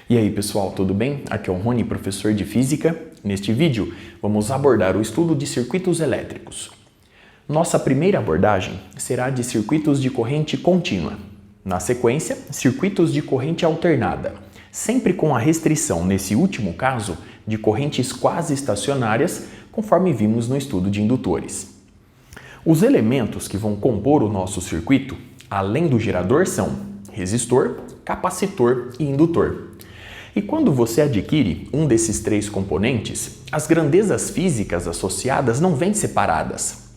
E aí pessoal, tudo bem? Aqui é o Rony, professor de Física. Neste vídeo, vamos abordar o estudo de circuitos elétricos. Nossa primeira abordagem será de circuitos de corrente contínua. Na sequência, circuitos de corrente alternada, sempre com a restrição, nesse último caso, de correntes quase estacionárias, conforme vimos no estudo de indutores. Os elementos que vão compor o nosso circuito, além do gerador, são resistor, capacitor e indutor. E quando você adquire um desses três componentes, as grandezas físicas associadas não vêm separadas.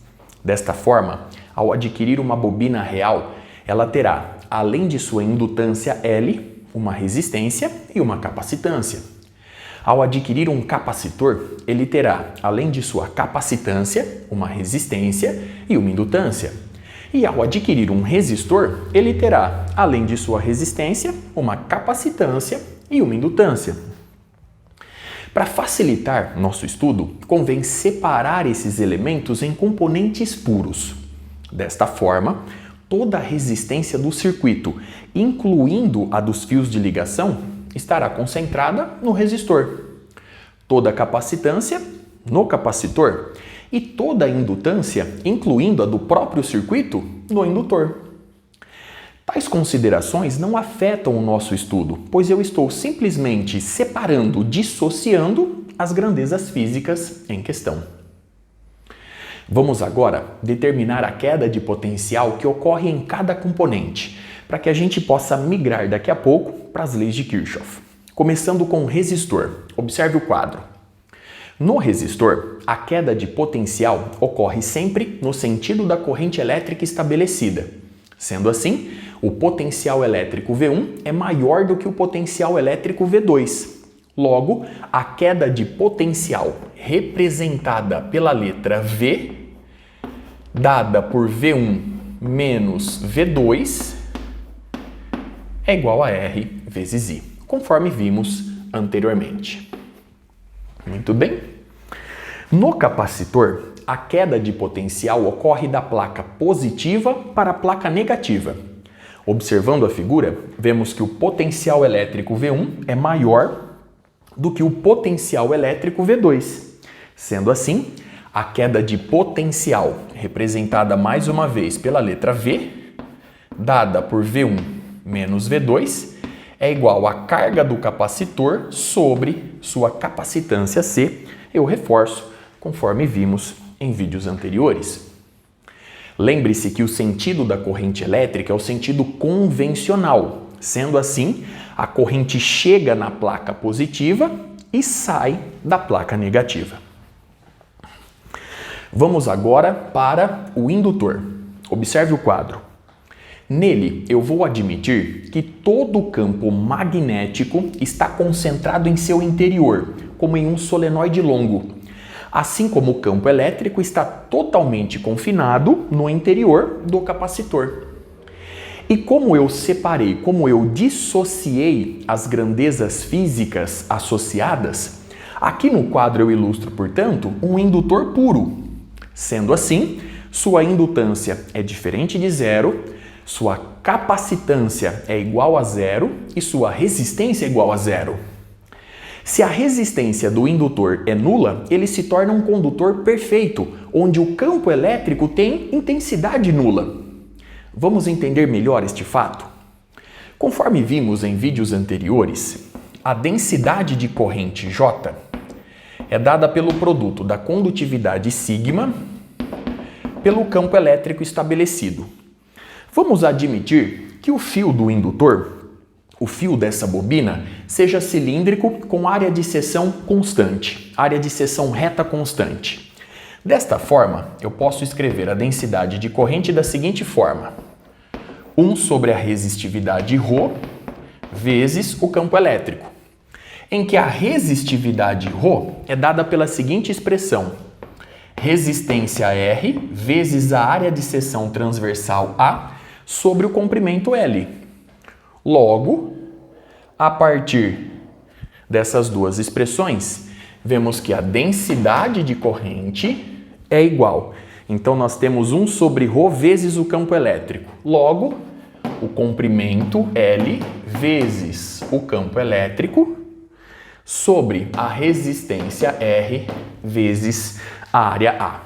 Desta forma, ao adquirir uma bobina real, ela terá, além de sua indutância L, uma resistência e uma capacitância. Ao adquirir um capacitor, ele terá, além de sua capacitância, uma resistência e uma indutância. E ao adquirir um resistor, ele terá, além de sua resistência, uma capacitância e uma indutância. Para facilitar nosso estudo, convém separar esses elementos em componentes puros. Desta forma, toda a resistência do circuito, incluindo a dos fios de ligação, estará concentrada no resistor. Toda a capacitância no capacitor e toda a indutância, incluindo a do próprio circuito, no indutor. Tais considerações não afetam o nosso estudo, pois eu estou simplesmente separando, dissociando as grandezas físicas em questão. Vamos agora determinar a queda de potencial que ocorre em cada componente, para que a gente possa migrar daqui a pouco para as leis de Kirchhoff. Começando com o resistor. Observe o quadro. No resistor, a queda de potencial ocorre sempre no sentido da corrente elétrica estabelecida. Sendo assim, o potencial elétrico V1 é maior do que o potencial elétrico V2. Logo, a queda de potencial representada pela letra V, dada por V1 menos V2, é igual a R vezes I, conforme vimos anteriormente. Muito bem. No capacitor, a queda de potencial ocorre da placa positiva para a placa negativa. Observando a figura, vemos que o potencial elétrico V1 é maior do que o potencial elétrico V2. Sendo assim, a queda de potencial, representada mais uma vez pela letra V, dada por V1 menos V2, é igual à carga do capacitor sobre sua capacitância C. Eu reforço, conforme vimos em vídeos anteriores. Lembre-se que o sentido da corrente elétrica é o sentido convencional. Sendo assim, a corrente chega na placa positiva e sai da placa negativa. Vamos agora para o indutor. Observe o quadro. Nele, eu vou admitir que todo o campo magnético está concentrado em seu interior, como em um solenoide longo, assim como o campo elétrico está totalmente confinado no interior do capacitor. E como eu separei, como eu dissociei as grandezas físicas associadas, aqui no quadro eu ilustro, portanto, um indutor puro. Sendo assim, sua indutância é diferente de zero, sua capacitância é igual a zero e sua resistência é igual a zero. Se a resistência do indutor é nula, ele se torna um condutor perfeito, onde o campo elétrico tem intensidade nula. Vamos entender melhor este fato? Conforme vimos em vídeos anteriores, a densidade de corrente J é dada pelo produto da condutividade sigma pelo campo elétrico estabelecido. Vamos admitir que o fio do indutor, o fio dessa bobina, seja cilíndrico com área de seção constante, área de seção reta constante. Desta forma, eu posso escrever a densidade de corrente da seguinte forma: 1 sobre a resistividade ρ vezes o campo elétrico, em que a resistividade ρ é dada pela seguinte expressão: resistência R vezes a área de seção transversal A sobre o comprimento L. Logo, a partir dessas duas expressões, vemos que a densidade de corrente é igual. Então, nós temos 1 sobre ρ vezes o campo elétrico. Logo, o comprimento L vezes o campo elétrico sobre a resistência R vezes a área A.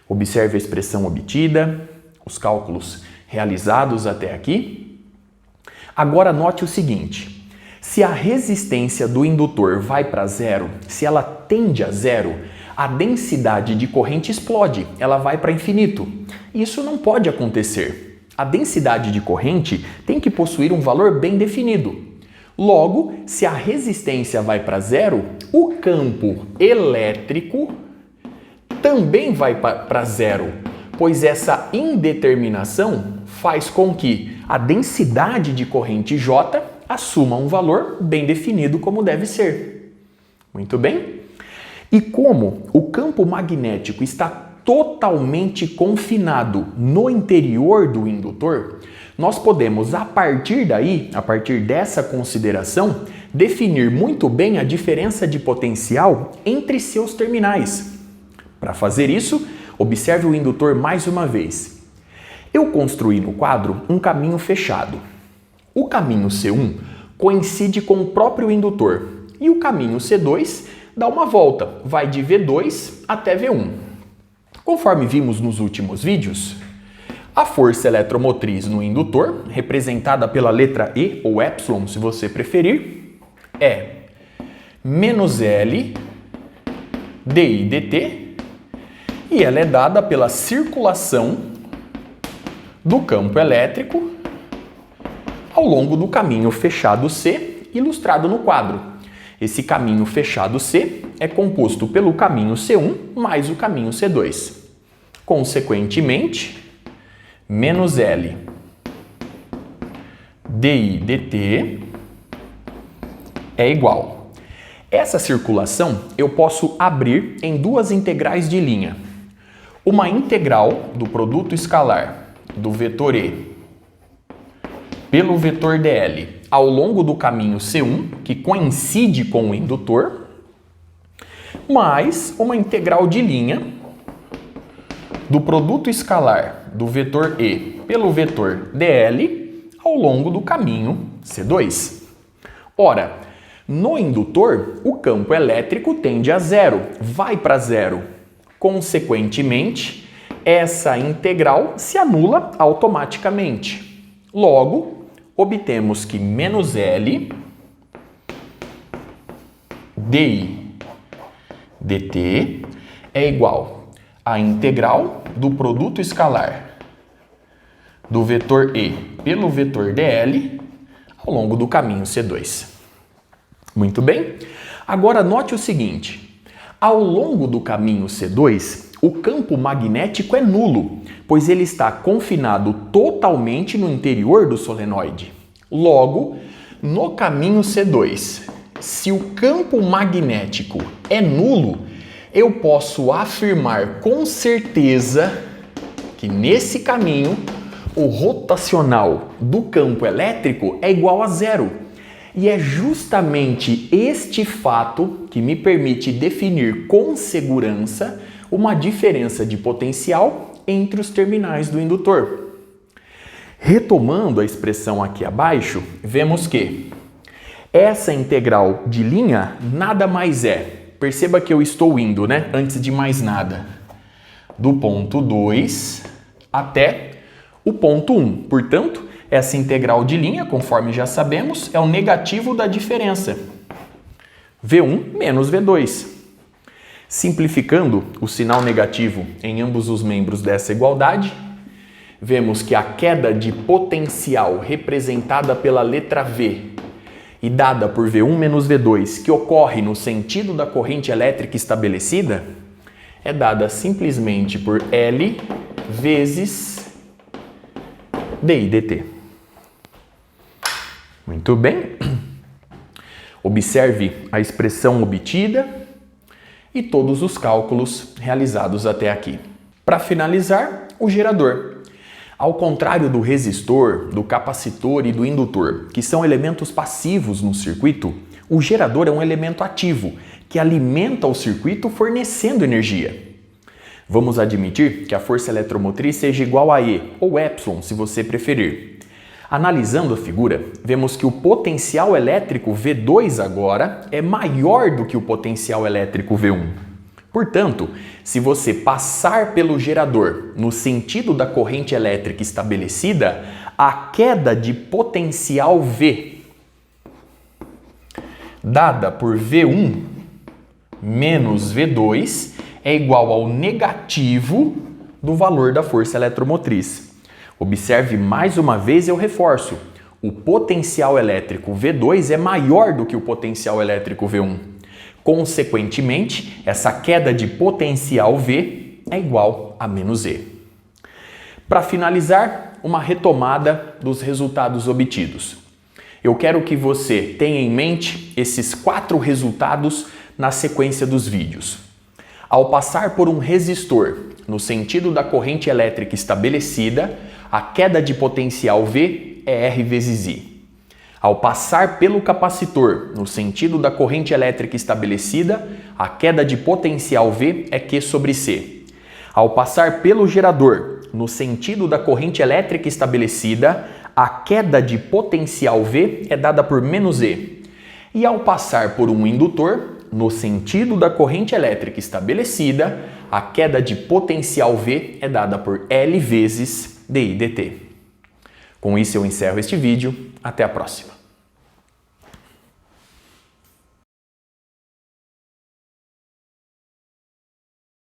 Observe a expressão obtida, os cálculos realizados até aqui. Agora note o seguinte, se a resistência do indutor vai para zero, se ela tende a zero, a densidade de corrente explode, ela vai para infinito. Isso não pode acontecer. A densidade de corrente tem que possuir um valor bem definido. Logo, se a resistência vai para zero, o campo elétrico também vai para zero, pois essa indeterminação faz com que a densidade de corrente J assuma um valor bem definido como deve ser. Muito bem? E como o campo magnético está totalmente confinado no interior do indutor, nós podemos, a partir daí, a partir dessa consideração, definir muito bem a diferença de potencial entre seus terminais. Para fazer isso, observe o indutor mais uma vez. Eu construí no quadro um caminho fechado. O caminho C1 coincide com o próprio indutor e o caminho C2 dá uma volta, vai de V2 até V1. Conforme vimos nos últimos vídeos, a força eletromotriz no indutor, representada pela letra E ou epsilon, se você preferir, é menos L dI dt e ela é dada pela circulação do campo elétrico ao longo do caminho fechado C, ilustrado no quadro. Esse caminho fechado C é composto pelo caminho C1 mais o caminho C2. Consequentemente, menos L dI dt é igual. Essa circulação eu posso abrir em duas integrais de linha. Uma integral do produto escalar do vetor E pelo vetor dl ao longo do caminho C1, que coincide com o indutor, mais uma integral de linha do produto escalar do vetor E pelo vetor dl ao longo do caminho C2. Ora, no indutor, o campo elétrico tende a zero, vai para zero. Consequentemente, essa integral se anula automaticamente. Logo, obtemos que menos L dI dt é igual à integral do produto escalar do vetor E pelo vetor dl ao longo do caminho C2. Muito bem? Agora note o seguinte, ao longo do caminho C2, o campo magnético é nulo, pois ele está confinado totalmente no interior do solenoide. Logo, no caminho C2, se o campo magnético é nulo, eu posso afirmar com certeza que nesse caminho o rotacional do campo elétrico é igual a zero. E é justamente este fato que me permite definir com segurança uma diferença de potencial entre os terminais do indutor. Retomando a expressão aqui abaixo, vemos que essa integral de linha nada mais é, perceba que eu estou indo, antes de mais nada, do ponto 2 até o ponto 1. Portanto, essa integral de linha, conforme já sabemos, é o negativo da diferença. V1 menos V2. Simplificando o sinal negativo em ambos os membros dessa igualdade, vemos que a queda de potencial representada pela letra V e dada por V1 menos V2, que ocorre no sentido da corrente elétrica estabelecida, é dada simplesmente por L vezes dI dt. Muito bem. Observe a expressão obtida e todos os cálculos realizados até aqui. Para finalizar, o gerador. Ao contrário do resistor, do capacitor e do indutor, que são elementos passivos no circuito, o gerador é um elemento ativo, que alimenta o circuito fornecendo energia. Vamos admitir que a força eletromotriz seja igual a E, ou epsilon, se você preferir. Analisando a figura, vemos que o potencial elétrico V2 agora é maior do que o potencial elétrico V1. Portanto, se você passar pelo gerador no sentido da corrente elétrica estabelecida, a queda de potencial V dada por V1 menos V2 é igual ao negativo do valor da força eletromotriz. Observe mais uma vez, eu reforço, o potencial elétrico V2 é maior do que o potencial elétrico V1. Consequentemente, essa queda de potencial V é igual a menos E. Para finalizar, uma retomada dos resultados obtidos. Eu quero que você tenha em mente esses 4 resultados na sequência dos vídeos. Ao passar por um resistor no sentido da corrente elétrica estabelecida, a queda de potencial V é R vezes I. Ao passar pelo capacitor no sentido da corrente elétrica estabelecida, a queda de potencial V é Q sobre C. Ao passar pelo gerador no sentido da corrente elétrica estabelecida, a queda de potencial V é dada por menos E. E ao passar por um indutor, no sentido da corrente elétrica estabelecida, a queda de potencial V é dada por L vezes dI dt. Com isso eu encerro este vídeo. Até a próxima.